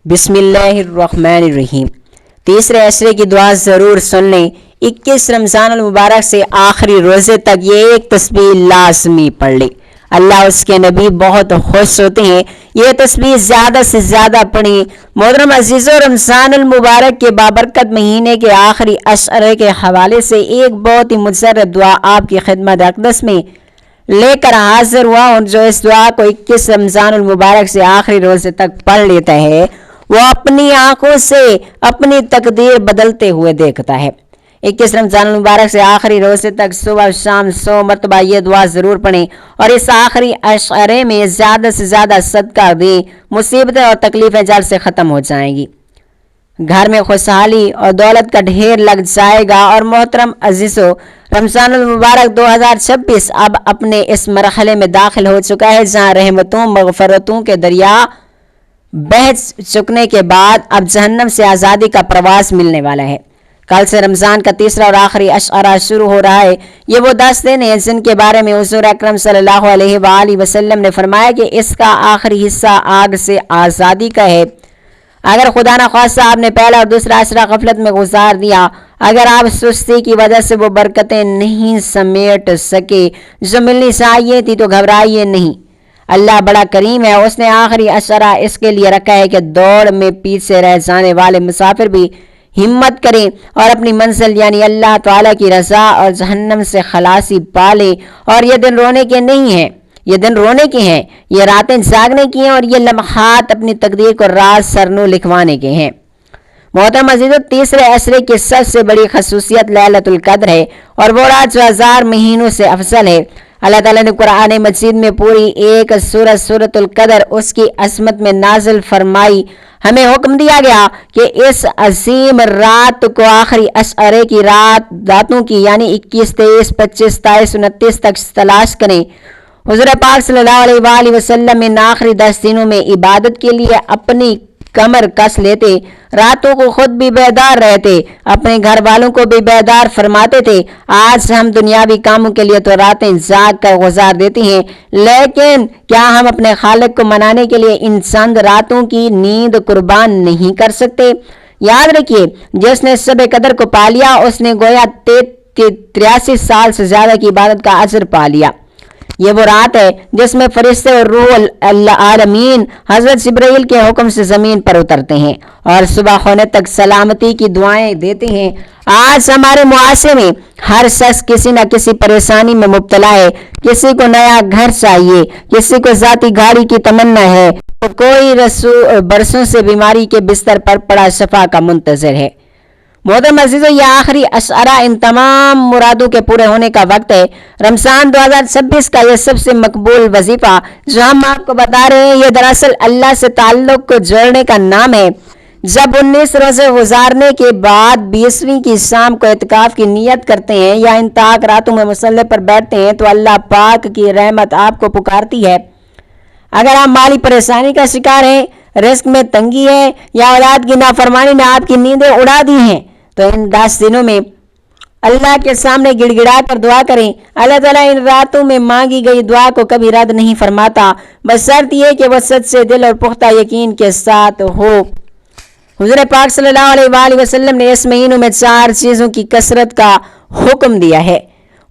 بسم اللہ الرحمن الرحیم۔ تیسرے عشرے کی دعا ضرور سن لیں۔ 21 رمضان المبارک سے آخری روزے تک یہ ایک تسبیح لازمی پڑھ لیں، اللہ اس کے نبی بہت خوش ہوتے ہیں۔ یہ تسبیح زیادہ سے زیادہ پڑھیں۔ محترم عزیزو، رمضان المبارک کے بابرکت مہینے کے آخری عشرے کے حوالے سے ایک بہت ہی مجرب دعا آپ کی خدمت اقدس میں لے کر حاضر ہوا ہوں، جو اس دعا کو 21 رمضان المبارک سے آخری روزے تک پڑھ لیتا ہے وہ اپنی آنکھوں سے اپنی تقدیر بدلتے ہوئے دیکھتا ہے۔ 21 رمضان المبارک سے آخری روزے تک صبح شام 100 مرتبہ یہ دعا ضرور پڑھیں اور اس آخری عشرے میں زیادہ سے زیادہ صدقہ دیں، مصیبتیں اور تکلیفیں جلد سے ختم ہو جائیں گی، گھر میں خوشحالی اور دولت کا ڈھیر لگ جائے گا۔ اور محترم عزیزو، رمضان المبارک 2026 اب اپنے اس مرحلے میں داخل ہو چکا ہے جہاں رحمتوں مغفرتوں کے دریا بہہ چکنے کے بعد اب جہنم سے آزادی کا پرواز ملنے والا ہے۔ کل سے رمضان کا تیسرا اور آخری عشرہ شروع ہو رہا ہے۔ یہ وہ 10 دن ہیں جن کے بارے میں حضور اکرم صلی اللہ علیہ وآلہ وسلم نے فرمایا کہ اس کا آخری حصہ آگ سے آزادی کا ہے۔ اگر خدا نہ خواستہ آپ نے پہلا اور دوسرا عشرہ غفلت میں گزار دیا، اگر آپ سستی کی وجہ سے وہ برکتیں نہیں سمیٹ سکے جو ملنی چاہیے تھی، تو گھبرائیے نہیں، اللہ بڑا کریم ہے۔ اس نے آخری عشرہ اس کے لیے رکھا ہے کہ دوڑ میں پیچھے رہ جانے والے مسافر بھی ہمت کریں اور اپنی منزل یعنی اللہ تعالیٰ کی رضا اور جہنم سے خلاصی پالیں۔ اور یہ دن رونے کے نہیں ہیں، یہ دن رونے کے ہیں، یہ راتیں جاگنے کی ہیں، اور یہ لمحات اپنی تقدیر کو راز سرنو لکھوانے کے ہیں۔ محترم عزیزو، تیسرے عشرے کی سب سے بڑی خصوصیت لیلۃ القدر ہے، اور وہ رات جو 1000 مہینوں سے افضل ہے۔ اللہ تعالیٰ نے قرآن مجید میں پوری ایک سورۃ القدر اس کی عظمت میں نازل فرمائی۔ ہمیں حکم دیا گیا کہ اس عظیم رات کو آخری عشرے کی راتوں کی یعنی 21، 23، 25، 27، 29 تک تلاش کریں۔ حضور پاک صلی اللہ علیہ وآلہ وسلم ان آخری 10 دنوں میں عبادت کے لیے اپنی کمر کس لیتے، راتوں کو خود بھی بیدار رہتے، اپنے گھر والوں کو بھی بیدار فرماتے تھے۔ آج ہم دنیاوی کاموں کے لیے تو راتیں جاگ کر گزار دیتے ہیں، لیکن کیا ہم اپنے خالق کو منانے کے لیے ان چند راتوں کی نیند قربان نہیں کر سکتے؟ یاد رکھیے، جس نے شب قدر کو پا لیا اس نے گویا 83 سال سے زیادہ کی عبادت کا اجر پا لیا۔ یہ وہ رات ہے جس میں فرشتے اور روح العالمین حضرت جبرائیل کے حکم سے زمین پر اترتے ہیں اور صبح ہونے تک سلامتی کی دعائیں دیتے ہیں۔ آج ہمارے معاشرے میں ہر شخص کسی نہ کسی پریشانی میں مبتلا ہے، کسی کو نیا گھر چاہیے، کسی کو ذاتی گاڑی کی تمنا ہے، تو کوئی برسوں سے بیماری کے بستر پر پڑا شفا کا منتظر ہے۔ محترم عزیزو، یہ آخری عشرہ ان تمام مرادوں کے پورے ہونے کا وقت ہے۔ رمضان 2026 کا یہ سب سے مقبول وظیفہ جو ہم آپ کو بتا رہے ہیں، یہ دراصل اللہ سے تعلق کو جوڑنے کا نام ہے۔ جب 19 روزے گزارنے کے بعد 20ویں کی شام کو اعتکاف کی نیت کرتے ہیں یا ان طاق راتوں میں مصلی پر بیٹھتے ہیں، تو اللہ پاک کی رحمت آپ کو پکارتی ہے۔ اگر آپ مالی پریشانی کا شکار ہیں، رزق میں تنگی ہے، یا اولاد کی نافرمانی نے آپ کی نیندیں اڑا دی ہیں، تو ان 10 دنوں میں اللہ کے سامنے گڑ گڑا کر دعا کریں۔ اللہ تعالیٰ ان راتوں میں مانگی گئی دعا کو کبھی رد نہیں فرماتا، بس شرط یہ کہ وہ سچے دل اور پختہ یقین کے ساتھ ہو۔ حضور پاک صلی اللہ علیہ وآلہ وسلم نے اس مہینوں میں 4 چیزوں کی کثرت کا حکم دیا ہے۔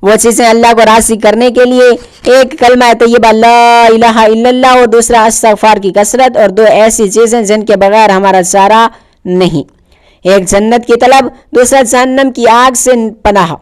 وہ چیزیں اللہ کو راضی کرنے کے لیے: ایک کلمہ طیبہ لا الہ الا اللہ، اور دوسرا استغفار کی کثرت، اور 2 ایسی چیزیں جن کے بغیر ہمارا چارہ نہیں: ایک جنت کی طلب، دوسرا جہنم کی آگ سے پناہ۔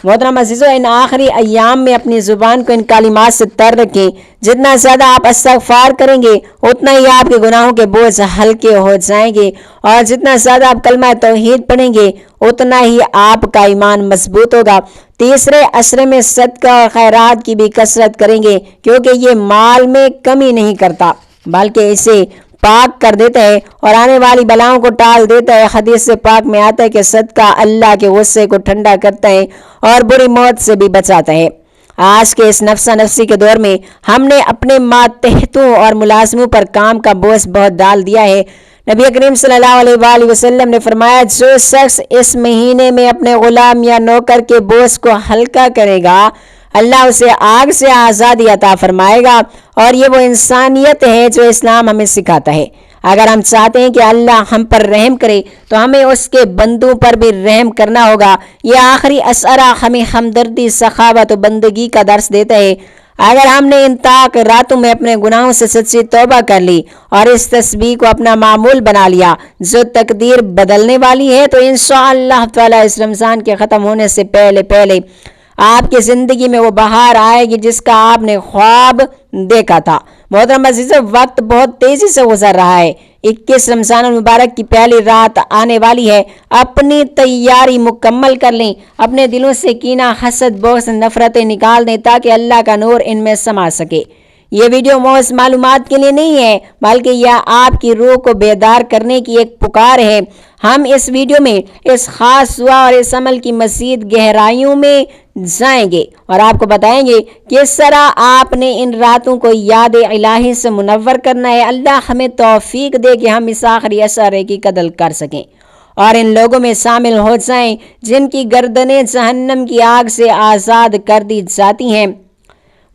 محترم عزیزو، ان آخری ایام میں اپنی زبان کو ان کلمات سے تر رکھیں۔ جتنا زیادہ آپ استغفار کریں گے اتنا ہی آپ کے گناہوں کے بوجھ ہلکے ہو جائیں گے، اور جتنا زیادہ آپ کلمہ توحید پڑھیں گے اتنا ہی آپ کا ایمان مضبوط ہوگا۔ تیسرے عشرے میں صدقہ اور خیرات کی بھی کثرت کریں گے، کیونکہ یہ مال میں کمی نہیں کرتا بلکہ اسے پاک کر دیتا ہے اور آنے والی بلاؤں کو ٹال دیتا ہے۔ حدیث سے پاک میں آتا ہے کہ صدقہ اللہ کے غصے کو ٹھنڈا کرتا ہے اور بری موت سے بھی بچاتا ہے۔ آج کے اس نفسا نفسی کے دور میں ہم نے اپنے ماتحتوں اور ملازموں پر کام کا بوجھ بہت ڈال دیا ہے۔ نبی کریم صلی اللہ علیہ وآلہ وسلم نے فرمایا، جو شخص اس مہینے میں اپنے غلام یا نوکر کے بوجھ کو ہلکا کرے گا، اللہ اسے آگ سے آزادی عطا فرمائے گا، اور یہ وہ انسانیت ہے جو اسلام ہمیں سکھاتا ہے۔ اگر ہم چاہتے ہیں کہ اللہ ہم پر رحم کرے تو ہمیں اس کے بندوں پر بھی رحم کرنا ہوگا۔ یہ آخری اشعرہ ہمیں ہمدردی، سخاوت و بندگی کا درس دیتا ہے۔ اگر ہم نے ان تاک راتوں میں اپنے گناہوں سے سچی توبہ کر لی اور اس تسبیح کو اپنا معمول بنا لیا جو تقدیر بدلنے والی ہے، تو انشاءاللہ تعالی اس رمضان کے ختم ہونے سے پہلے آپ کی زندگی میں وہ بہار آئے گی جس کا آپ نے خواب دیکھا تھا۔ محترم عزیزو، وقت بہت تیزی سے گزر رہا ہے۔ 21 رمضان المبارک کی پہلی رات آنے والی ہے۔ اپنی تیاری مکمل کر لیں، اپنے دلوں سے کینہ، حسد، بغض، نفرتیں نکال دیں تاکہ اللہ کا نور ان میں سما سکے۔ یہ ویڈیو محض معلومات کے لیے نہیں ہے، بلکہ یہ آپ کی روح کو بیدار کرنے کی ایک پکار ہے۔ ہم اس ویڈیو میں اس خاص دعا اور اس عمل کی مزید گہرائیوں میں جائیں گے اور آپ کو بتائیں گے کس طرح آپ نے ان راتوں کو یاد الہی سے منور کرنا ہے۔ اللہ ہمیں توفیق دے کہ ہم اس آخری اشعرے کی قدر کر سکیں اور ان لوگوں میں شامل ہو جائیں جن کی گردنیں جہنم کی آگ سے آزاد کر دی جاتی ہیں۔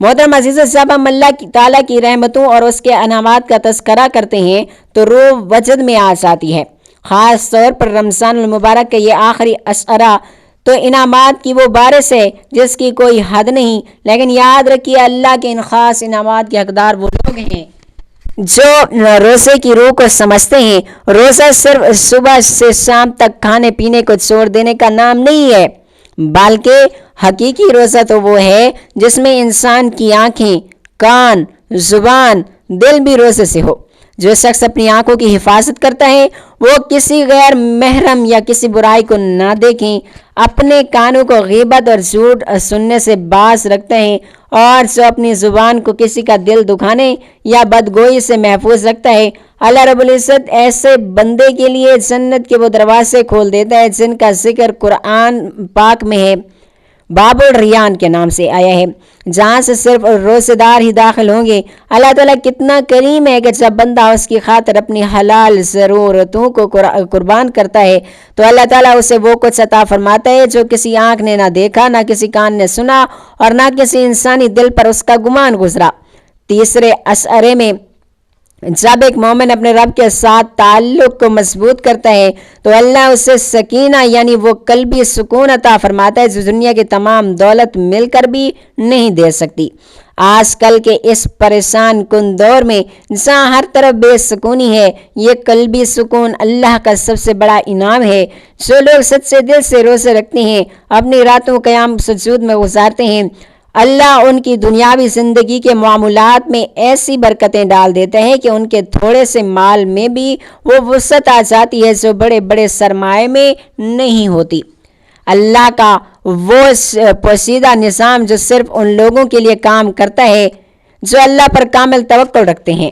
محترم عزیزو، جب ہم اللہ تعالیٰ کی رحمتوں اور اس کے انعامات کا تذکرہ کرتے ہیں تو روح وجد میں آ جاتی ہے۔ خاص طور پر رمضان المبارک کا یہ آخری اشعرہ تو انعامات کی وہ بارش ہے جس کی کوئی حد نہیں، لیکن یاد رکھیے اللہ کے ان خاص انعامات کے حقدار وہ لوگ ہیں جو روزے کی روح کو سمجھتے ہیں۔ روزہ صرف صبح سے شام تک کھانے پینے کو چھوڑ دینے کا نام نہیں ہے، بلکہ حقیقی روزہ تو وہ ہے جس میں انسان کی آنکھیں، کان، زبان، دل بھی روزے سے ہو۔ جو شخص اپنی آنکھوں کی حفاظت کرتا ہے وہ کسی غیر محرم یا کسی برائی کو نہ دیکھیں، اپنے کانوں کو غیبت اور جھوٹ سننے سے باز رکھتے ہیں، اور جو اپنی زبان کو کسی کا دل دکھانے یا بدگوئی سے محفوظ رکھتا ہے، اللہ رب العزت ایسے بندے کے لیے جنت کے وہ دروازے کھول دیتا ہے جن کا ذکر قرآن پاک میں ہے، باب الریان کے نام سے آیا ہے، جہاں سے صرف روزے دار ہی داخل ہوں گے۔ اللہ تعالیٰ کتنا کریم ہے کہ جب بندہ اس کی خاطر اپنی حلال ضرورتوں کو قربان کرتا ہے تو اللہ تعالیٰ اسے وہ کچھ عطا فرماتا ہے جو کسی آنکھ نے نہ دیکھا، نہ کسی کان نے سنا اور نہ کسی انسانی دل پر اس کا گمان گزرا۔ تیسرے اشعرے میں جب ایک مومن اپنے رب کے ساتھ تعلق کو مضبوط کرتا ہے تو اللہ اسے سکینہ یعنی وہ قلبی سکون عطا فرماتا ہے جو دنیا کی تمام دولت مل کر بھی نہیں دے سکتی۔ آج کل کے اس پریشان کن دور میں جہاں ہر طرف بے سکونی ہے، یہ قلبی سکون اللہ کا سب سے بڑا انعام ہے۔ جو لوگ سچے دل سے روزے رکھتے ہیں، اپنی راتوں قیام سجود میں گزارتے ہیں، اللہ ان کی دنیاوی زندگی کے معاملات میں ایسی برکتیں ڈال دیتے ہیں کہ ان کے تھوڑے سے مال میں بھی وہ وسعت آ جاتی ہے جو بڑے بڑے سرمائے میں نہیں ہوتی۔ اللہ کا وہ پوشیدہ نظام جو صرف ان لوگوں کے لیے کام کرتا ہے جو اللہ پر کامل توکل رکھتے ہیں۔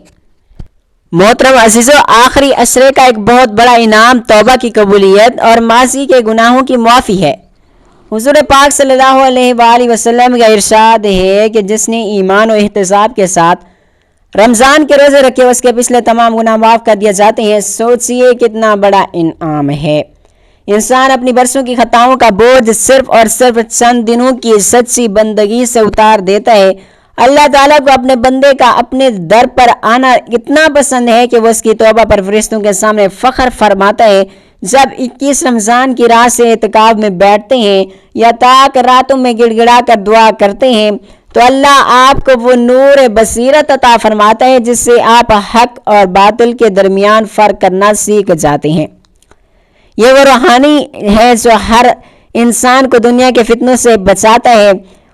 محترم عزیزو، آخری اشرے کا ایک بہت بڑا انعام توبہ کی قبولیت اور ماضی کے گناہوں کی معافی ہے۔ حضور پاک صلی اللہ علیہ وآلہ وسلم کا ارشاد ہے کہ جس نے ایمان و احتساب کے ساتھ رمضان کے روزے رکھے اس کے پچھلے تمام گناہ معاف کر دیے جاتے ہیں۔ سوچئے کتنا بڑا انعام ہے۔ انسان اپنی برسوں کی خطاؤں کا بوجھ صرف اور صرف چند دنوں کی سچی بندگی سے اتار دیتا ہے۔ اللہ تعالیٰ کو اپنے بندے کا اپنے در پر آنا اتنا پسند ہے کہ وہ اس کی توبہ پر فرشتوں کے سامنے فخر فرماتا ہے۔ جب 21 رمضان کی رات سے اعتکاف میں بیٹھتے ہیں یا تاک راتوں میں گڑ گڑا کر دعا کرتے ہیں تو اللہ آپ کو وہ نور بصیرت عطا فرماتا ہے جس سے آپ حق اور باطل کے درمیان فرق کرنا سیکھ جاتے ہیں۔ یہ وہ روحانی ہے جو ہر انسان کو دنیا کے فتنوں سے بچاتا ہے،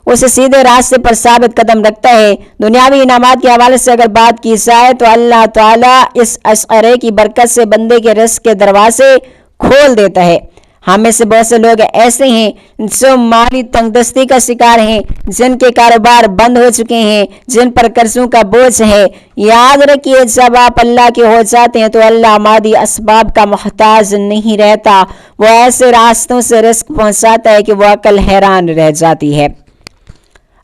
اسے سیدھے راستے پر ثابت قدم رکھتا ہے۔ دنیاوی انعامات کے حوالے سے اگر بات کی جائے تو اللہ تعالیٰ اس اشعرے کی برکت سے بندے کے رزق کے دروازے کھول دیتا ہے۔ ہم میں سے بہت سے لوگ ایسے ہیں جو مالی تنگ دستی کا شکار ہیں، جن کے کاروبار بند ہو چکے ہیں، جن پر قرضوں کا بوجھ ہے۔ یاد رکھیے جب آپ اللہ کے ہو جاتے ہیں تو اللہ مادی اسباب کا محتاج نہیں رہتا، وہ ایسے راستوں سے رزق پہنچاتا ہے کہ وہ عقل حیران رہ جاتی ہے۔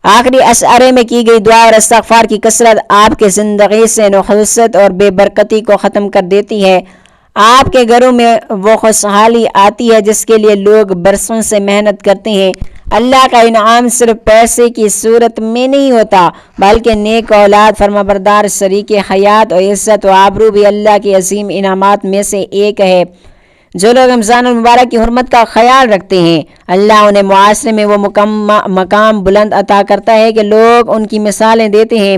آخری اشعرے میں کی گئی دعا اور استغفار کی کثرت آپ کے زندگی سے نحوست اور بے برکتی کو ختم کر دیتی ہے۔ آپ کے گھروں میں وہ خوشحالی آتی ہے جس کے لیے لوگ برسوں سے محنت کرتے ہیں۔ اللہ کا انعام صرف پیسے کی صورت میں نہیں ہوتا بلکہ نیک اولاد، فرمانبردار شریک حیات اور عزت و آبرو بھی اللہ کے عظیم انعامات میں سے ایک ہے۔ جو لوگ رمضان المبارک کی حرمت کا خیال رکھتے ہیں اللہ انہیں معاشرے میں وہ مقام بلند عطا کرتا ہے کہ لوگ ان کی مثالیں دیتے ہیں۔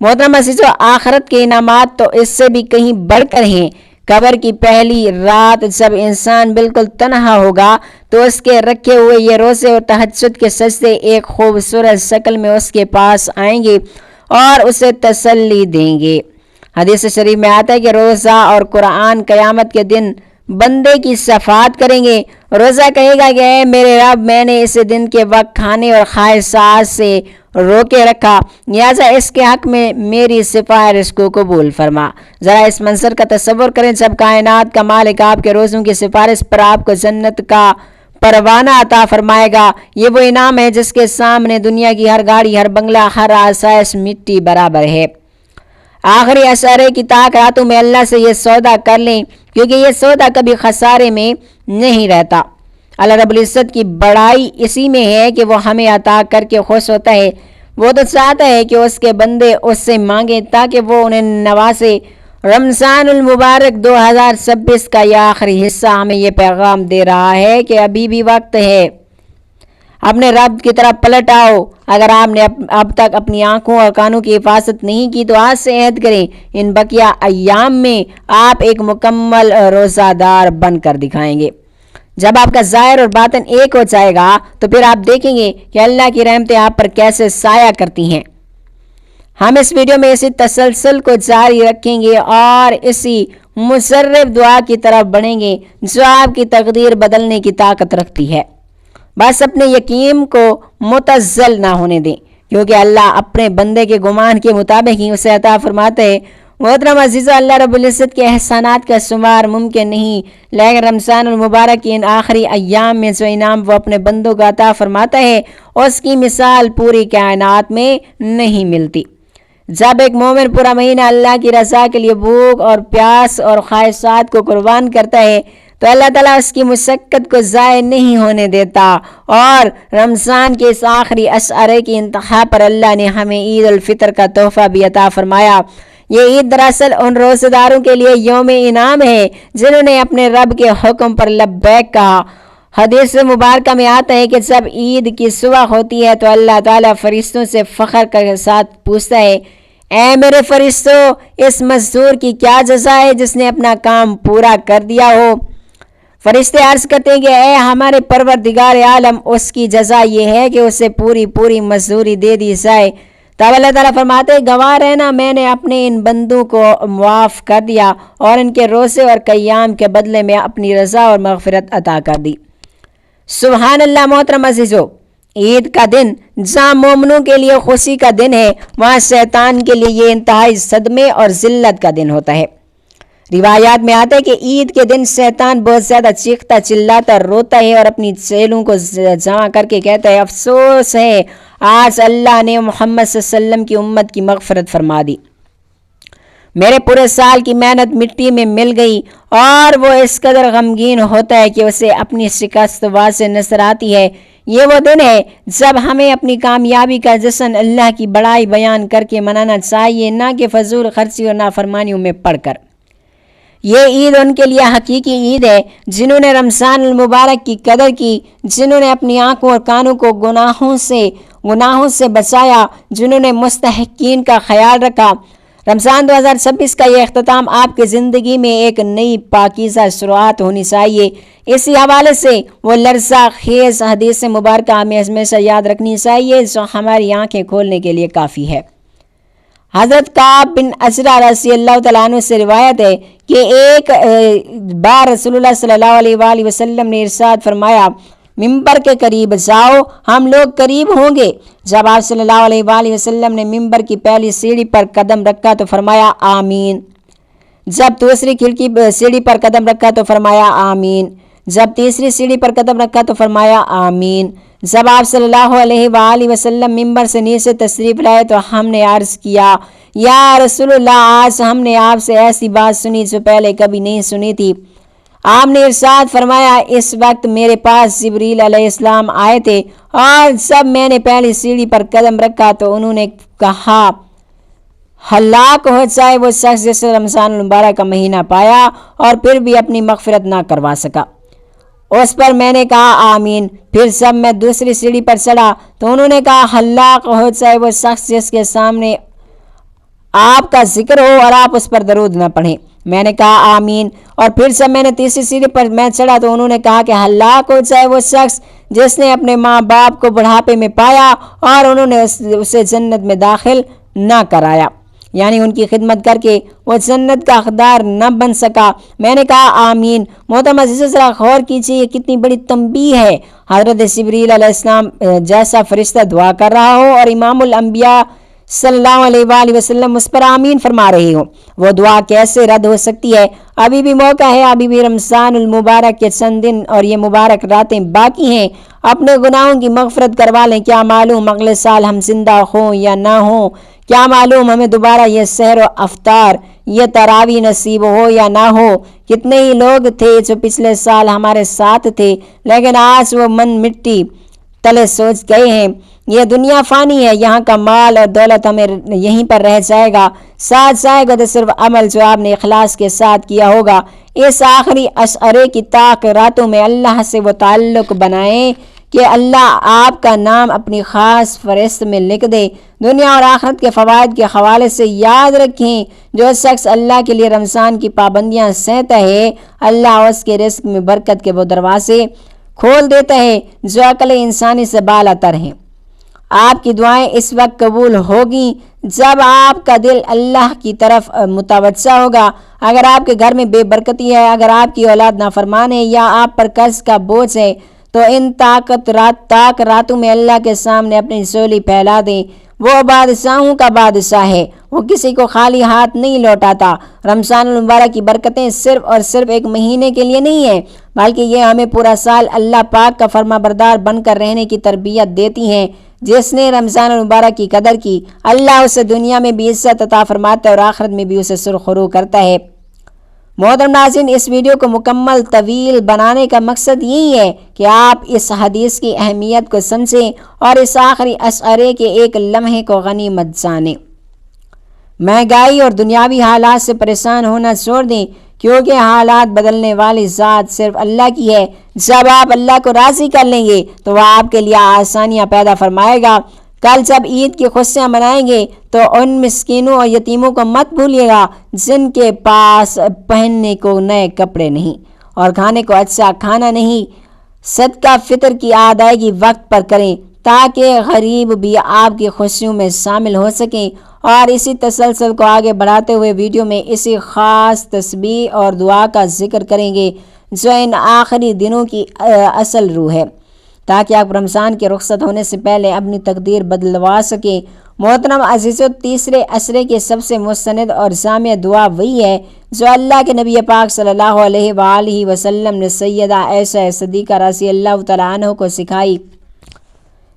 محترم عزیزو، آخرت کے انعامات تو اس سے بھی کہیں بڑھ کر ہیں۔ قبر کی پہلی رات جب انسان بالکل تنہا ہوگا تو اس کے رکھے ہوئے یہ روزے اور تہجد کے سجدے ایک خوبصورت شکل میں اس کے پاس آئیں گے اور اسے تسلی دیں گے۔ حدیث شریف میں آتا ہے کہ روزہ اور قرآن قیامت کے دن بندے کی شفاعت کریں گے۔ روزہ کہے گا کہ اے میرے رب، میں نے اس دن کے وقت کھانے اور خواہشات سے روکے رکھا، لہٰذا اس کے حق میں میری سفارش کو قبول فرما۔ ذرا اس منظر کا تصور کریں جب کائنات کا مالک آپ کے روزوں کی سفارش پر آپ کو جنت کا پروانہ عطا فرمائے گا۔ یہ وہ انعام ہے جس کے سامنے دنیا کی ہر گاڑی، ہر بنگلہ، ہر آسائش مٹی برابر ہے۔ آخری اشارے کی طاق راتوں میں اللہ سے یہ سودا کر لیں، کیونکہ یہ سودا کبھی خسارے میں نہیں رہتا۔ اللہ رب العزت کی بڑائی اسی میں ہے کہ وہ ہمیں عطا کر کے خوش ہوتا ہے۔ وہ تو چاہتا ہے کہ اس کے بندے اس سے مانگیں تاکہ وہ انہیں نوازے۔ رمضان المبارک 2026 کا یہ آخری حصہ ہمیں یہ پیغام دے رہا ہے کہ ابھی بھی وقت ہے، اپنے رب کی طرف پلٹ آؤ۔ اگر آپ نے اب تک اپنی آنکھوں اور کانوں کی حفاظت نہیں کی تو آج سے عہد کریں، ان بقیہ ایام میں آپ ایک مکمل روزہ دار بن کر دکھائیں گے۔ جب آپ کا ظاہر اور باطن ایک ہو جائے گا تو پھر آپ دیکھیں گے کہ اللہ کی رحمتیں آپ پر کیسے سایہ کرتی ہیں۔ ہم اس ویڈیو میں اسی تسلسل کو جاری رکھیں گے اور اسی مشرف دعا کی طرف بڑھیں گے جو آپ کی تقدیر بدلنے کی طاقت رکھتی ہے۔ بس اپنے یقین کو متزل نہ ہونے دیں، کیونکہ اللہ اپنے بندے کے گمان کے مطابق ہی اسے عطا فرماتے ہیں۔ محترم عزیزو، اللہ رب العزت کے احسانات کا شمار ممکن نہیں، لیکن رمضان المبارک کے ان آخری ایام میں جو انعام وہ اپنے بندوں کو عطا فرماتا ہے اس کی مثال پوری کائنات میں نہیں ملتی۔ جب ایک مومن پورا مہینہ اللہ کی رضا کے لیے بھوک اور پیاس اور خواہشات کو قربان کرتا ہے تو اللہ تعالیٰ اس کی مشقت کو ضائع نہیں ہونے دیتا، اور رمضان کے اس آخری اشعرے کی انتہا پر اللہ نے ہمیں عید الفطر کا تحفہ بھی عطا فرمایا۔ یہ عید دراصل ان روزہ داروں کے لیے یوم انعام ہے جنہوں نے اپنے رب کے حکم پر لبیک کہا۔ حدیث مبارکہ میں آتا ہے کہ جب عید کی صبح ہوتی ہے تو اللہ تعالیٰ فرشتوں سے فخر کے ساتھ پوچھتا ہے، اے میرے فرشتوں، اس مزدور کی کیا جزا ہے جس نے اپنا کام پورا کر دیا ہو؟ فرشتے عرض کرتے ہیں کہ اے ہمارے پروردگار عالم، اس کی جزا یہ ہے کہ اسے پوری مزدوری دے دی جائے۔ تب اللہ تعالیٰ فرماتے ہیں، گواہ رہنا، میں نے اپنے ان بندوں کو معاف کر دیا اور ان کے روزے اور قیام کے بدلے میں اپنی رضا اور مغفرت عطا کر دی۔ سبحان اللہ۔ محترم عزیزو، عید کا دن جہاں مومنوں کے لیے خوشی کا دن ہے، وہاں شیطان کے لیے یہ انتہائی صدمے اور ذلت کا دن ہوتا ہے۔ روایات میں آتا ہے کہ عید کے دن شیطان بہت زیادہ چیختا چلاتا روتا ہے اور اپنی چیلوں کو جمع کر کے کہتا ہے، افسوس ہے، آج اللہ نے محمد صلی اللہ علیہ وسلم کی امت کی مغفرت فرما دی۔ میرے پورے سال کی محنت مٹی میں مل گئی، اور وہ اس قدر غمگین ہوتا ہے کہ اسے اپنی شکست واضح نظر آتی ہے۔ یہ وہ دن ہے جب ہمیں اپنی کامیابی کا جشن اللہ کی بڑائی بیان کر کے منانا چاہیے، نہ کہ فضول خرچی اور نافرمانیوں میں پڑھ کر۔ یہ عید ان کے لیے حقیقی عید ہے جنہوں نے رمضان المبارک کی قدر کی، جنہوں نے اپنی آنکھوں اور کانوں کو گناہوں سے بچایا، جنہوں نے مستحقین کا خیال رکھا۔ رمضان 2026 کا یہ اختتام آپ کی زندگی میں ایک نئی پاکیزہ شروعات ہونی چاہیے۔ اسی حوالے سے وہ لرزہ خیز حدیث مبارکہ ہمیں ہمیشہ یاد رکھنی چاہیے جو ہماری آنکھیں کھولنے کے لیے کافی ہے۔ حضرت کعب بن عجرہ رضی اللہ تعالیٰ عنہ سے روایت ہے کہ ایک بار رسول اللہ صلی اللہ علیہ وآلہ وسلم نے ارشاد فرمایا، ممبر کے قریب جاؤ، ہم لوگ قریب ہوں گے۔ جب آپ صلی اللہ علیہ وآلہ وسلم نے ممبر کی پہلی سیڑھی پر قدم رکھا تو فرمایا آمین۔ جب دوسری سیڑھی پر قدم رکھا تو فرمایا آمین۔ جب تیسری سیڑھی پر قدم رکھا تو فرمایا آمین۔ جب آپ صلی اللہ علیہ وآلہ وسلم ممبر سے نیچے تشریف لائے تو ہم نے عرض کیا، یا رسول اللہ، آج ہم نے آپ سے ایسی بات سنی جو پہلے کبھی نہیں سنی تھی۔ آپ نے ارشاد فرمایا اس وقت میرے پاس جبریل علیہ السلام آئے تھے اور جب میں نے پہلی سیڑھی پر قدم رکھا تو انہوں نے کہا ہلاک ہو جائے وہ شخص جس نے رمضان المبارک کا مہینہ پایا اور پھر بھی اپنی مغفرت نہ کروا سکا۔ اس پر میں نے کہا آمین۔ پھر جب میں دوسری سیڑھی پر چڑھا تو انہوں نے کہا ہلاک ہو جائے وہ شخص جس کے سامنے آپ کا ذکر ہو اور آپ اس پر درود نہ پڑھیں۔ میں نے کہا آمین۔ اور پھر جب میں نے تیسری سیڑھی پر میں چڑھا تو انہوں نے کہا کہ ہلاک ہو جائے وہ شخص جس نے اپنے ماں باپ کو بڑھاپے میں پایا اور انہوں نے اسے جنت میں داخل نہ کرایا، یعنی ان کی خدمت کر کے وہ جنت کا حقدار نہ بن سکا۔ میں نے کہا آمین۔ محترم عزیزو ذرا غور کیجیے یہ کتنی بڑی تنبیہ ہے۔ حضرت جبریل علیہ السلام جیسا فرشتہ دعا کر رہا ہو اور امام الانبیاء صلی اللہ علیہ وآلہ وسلم اس پر آمین فرما رہے ہوں، وہ دعا کیسے رد ہو سکتی ہے؟ ابھی بھی موقع ہے، ابھی بھی رمضان المبارک کے چند دن اور یہ مبارک راتیں باقی ہیں۔ اپنے گناہوں کی مغفرت کروا لیں، کیا معلوم اگلے سال ہم زندہ ہوں یا نہ ہوں، کیا معلوم ہمیں دوبارہ یہ سحر و افطار یہ تراویح نصیب ہو یا نہ ہو۔ کتنے ہی لوگ تھے جو پچھلے سال ہمارے ساتھ تھے لیکن آج وہ من مٹی تلے سوچ گئے ہیں۔ یہ دنیا فانی ہے، یہاں کا مال اور دولت ہمیں یہیں پر رہ جائے گا، ساتھ جائے گا تو صرف عمل جو آپ نے اخلاص کے ساتھ کیا ہوگا۔ اس آخری اشعرے کی طاق راتوں میں اللہ سے وہ تعلق بنائیں کہ اللہ آپ کا نام اپنی خاص فہرست میں لکھ دے۔ دنیا اور آخرت کے فوائد کے حوالے سے یاد رکھیں، جو شخص اللہ کے لیے رمضان کی پابندیاں سہتا ہے اللہ اس کے رزق میں برکت کے وہ دروازے کھول دیتا ہے جو عقل انسانی سے بالا تر ہیں۔ آپ کی دعائیں اس وقت قبول ہوگی جب آپ کا دل اللہ کی طرف متوجہ ہوگا۔ اگر آپ کے گھر میں بے برکتی ہے، اگر آپ کی اولاد نافرمان ہے یا آپ پر قرض کا بوجھ ہے تو ان تاک راتوں میں اللہ کے سامنے اپنی جھولی پھیلا دیں۔ وہ بادشاہوں کا بادشاہ ہے، وہ کسی کو خالی ہاتھ نہیں لوٹاتا۔ رمضان المبارک کی برکتیں صرف اور صرف ایک مہینے کے لیے نہیں ہیں، بلکہ یہ ہمیں پورا سال اللہ پاک کا فرما بردار بن کر رہنے کی تربیت دیتی ہیں۔ جس نے رمضان المبارک کی قدر کی اللہ اسے دنیا میں بھی عزت عطا فرماتا ہے اور آخرت میں بھی اسے سرخرو کرتا ہے۔ محترم ناظرین، اس ویڈیو کو مکمل طویل بنانے کا مقصد یہی ہے کہ آپ اس حدیث کی اہمیت کو سمجھیں اور اس آخری اشعرے کے ایک لمحے کو غنیمت جانیں۔ مہنگائی اور دنیاوی حالات سے پریشان ہونا چھوڑ دیں، کیونکہ حالات بدلنے والی ذات صرف اللہ کی ہے۔ جب آپ اللہ کو راضی کر لیں گے تو وہ آپ کے لیے آسانیاں پیدا فرمائے گا۔ کل جب عید کی خوشیاں منائیں گے تو ان مسکینوں اور یتیموں کو مت بھولیے گا جن کے پاس پہننے کو نئے کپڑے نہیں اور کھانے کو اچھا کھانا نہیں۔ صدقہ فطر کی ادائیگی وقت پر کریں تاکہ غریب بھی آپ کی خوشیوں میں شامل ہو سکیں۔ اور اسی تسلسل کو آگے بڑھاتے ہوئے ویڈیو میں اسی خاص تسبیح اور دعا کا ذکر کریں گے جو ان آخری دنوں کی اصل روح ہے، تاکہ آپ رمضان کے رخصت ہونے سے پہلے اپنی تقدیر بدلوا سکیں۔ محترم عزیزو، تیسرے اشرے کے سب سے مستند اور جامع دعا وہی ہے جو اللہ کے نبی پاک صلی اللہ علیہ وآلہ وسلم نے سیدہ عائشہ صدیقہ رضی اللہ تعالیٰ عنہ کو سکھائی۔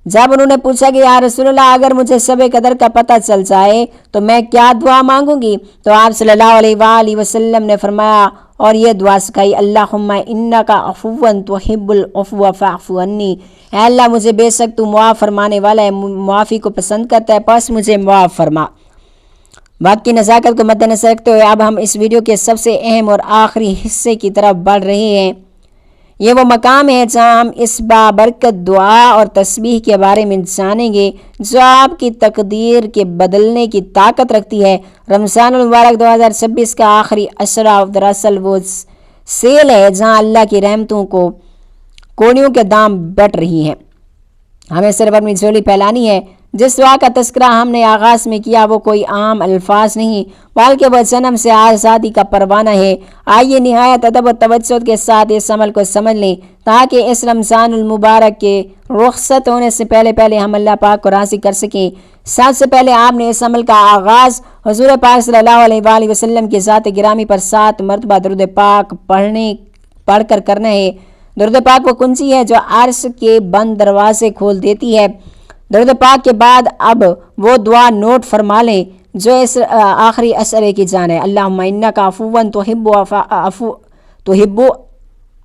جب انہوں نے پوچھا کہ یا رسول اللہ، اگر مجھے شب قدر کا پتہ چل جائے تو میں کیا دعا مانگوں گی؟ تو آپ صلی اللہ علیہ وآلہ وسلم نے فرمایا اور یہ دعا سکھائی، اللہم انکا عفو تحب العفو فاعف عنی۔ اے اللہ، مجھے بے شک تو معاف فرمانے والا ہے، معافی کو پسند کرتا ہے، پس مجھے معاف فرما۔ وقت کی نزاکت کو مد نظر رکھتے ہوئے اب ہم اس ویڈیو کے سب سے اہم اور آخری حصے کی طرف بڑھ رہے ہیں۔ یہ وہ مقام ہے جہاں ہم اس بابرکت دعا اور تسبیح کے بارے میں جانیں گے جو آپ کی تقدیر کے بدلنے کی طاقت رکھتی ہے۔ رمضان المبارک 2026 کا آخری اشرا دراصل وہ سیل ہے جہاں اللہ کی رحمتوں کو کوڑیوں کے دام بٹ رہی ہیں۔ ہمیں صرف اپنی جھولی پھیلانی ہے۔ جس دعا کا تذکرہ ہم نے آغاز میں کیا وہ کوئی عام الفاظ نہیں بلکہ وہ جنم سے آزادی کا پروانہ ہے۔ آئیے نہایت ادب و توجہ کے ساتھ اس عمل کو سمجھ لیں تاکہ اس رمضان المبارک کے رخصت ہونے سے پہلے ہم اللہ پاک کو راضی کر سکیں۔ سب سے پہلے آپ نے اس عمل کا آغاز حضور پاک صلی اللہ علیہ وآلہ وسلم کی ذات گرامی پر 7 مرتبہ درود پاک پڑھ کر کرنا ہے۔ درود پاک وہ کنجی ہے جو عرش کے بند دروازے کھول دیتی ہے۔ درود پاک کے بعد اب وہ دعا نوٹ فرما لیں جو اس آخری اشرے کی جان ہے، اللہم انکا عفو تحب